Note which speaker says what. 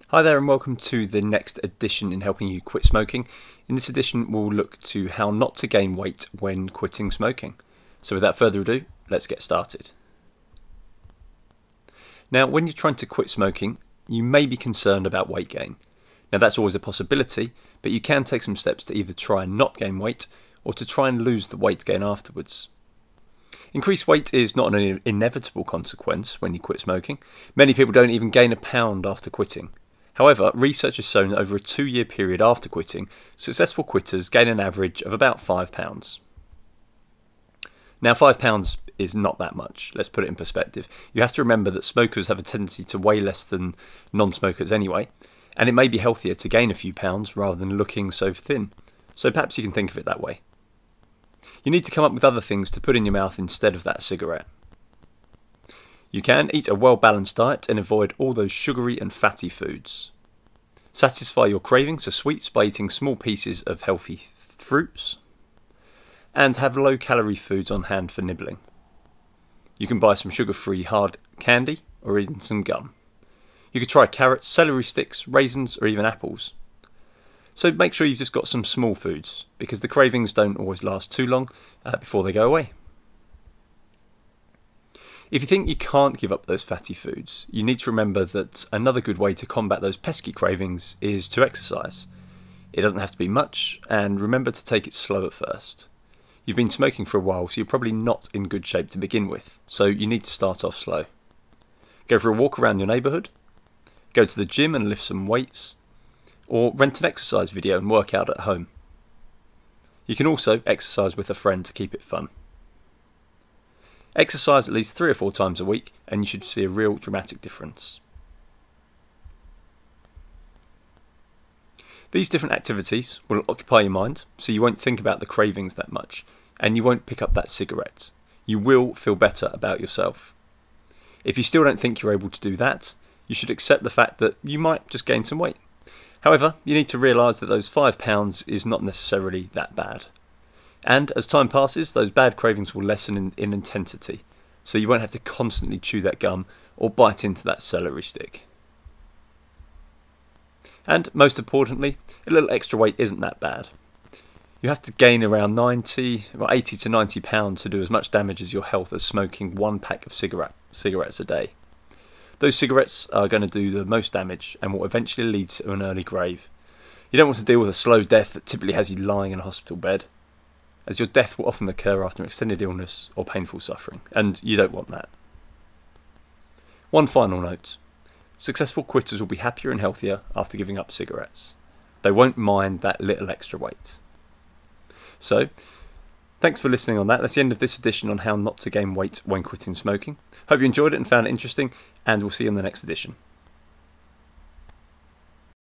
Speaker 1: Hi there and welcome to the next edition in helping you quit smoking. In this edition we'll look to how not to gain weight when quitting smoking. So without further ado, let's get started. Now when you're trying to quit smoking, you may be concerned about weight gain. Now that's always a possibility, but you can take some steps to either try and not gain weight or to try and lose the weight gain afterwards. Increased weight is not an inevitable consequence when you quit smoking. Many people don't even gain a pound after quitting. However, research has shown that over a 2-year period after quitting, successful quitters gain an average of about 5 pounds. Now 5 pounds is not that much, let's put it in perspective. You have to remember that smokers have a tendency to weigh less than non-smokers anyway, and it may be healthier to gain a few pounds rather than looking so thin. So perhaps you can think of it that way. You need to come up with other things to put in your mouth instead of that cigarette. You can eat a well-balanced diet and avoid all those sugary and fatty foods. Satisfy your cravings for sweets by eating small pieces of healthy fruits. And have low-calorie foods on hand for nibbling. You can buy some sugar-free hard candy or even some gum. You could try carrots, celery sticks, raisins or even apples. So make sure you've just got some small foods because the cravings don't always last too long before they go away. If you think you can't give up those fatty foods, you need to remember that another good way to combat those pesky cravings is to exercise. It doesn't have to be much, and remember to take it slow at first. You've been smoking for a while, so you're probably not in good shape to begin with, so you need to start off slow. Go for a walk around your neighbourhood, go to the gym and lift some weights, or rent an exercise video and work out at home. You can also exercise with a friend to keep it fun. Exercise at least 3 or 4 times a week and you should see a real dramatic difference. These different activities will occupy your mind so you won't think about the cravings that much and you won't pick up that cigarette. You will feel better about yourself. If you still don't think you're able to do that, you should accept the fact that you might just gain some weight. However, you need to realise that those 5 pounds is not necessarily that bad. And as time passes, those bad cravings will lessen in intensity, so you won't have to constantly chew that gum or bite into that celery stick. And most importantly, a little extra weight isn't that bad. You have to gain around 80 to 90 pounds to do as much damage as your health as smoking 1 pack of cigarettes a day. Those cigarettes are going to do the most damage and will eventually lead to an early grave. You don't want to deal with a slow death that typically has you lying in a hospital bed, as your death will often occur after an extended illness or painful suffering, and you don't want that. One final note. Successful quitters will be happier and healthier after giving up cigarettes. They won't mind that little extra weight. So, thanks for listening on that. That's the end of this edition on how not to gain weight when quitting smoking. Hope you enjoyed it and found it interesting, and we'll see you in the next edition.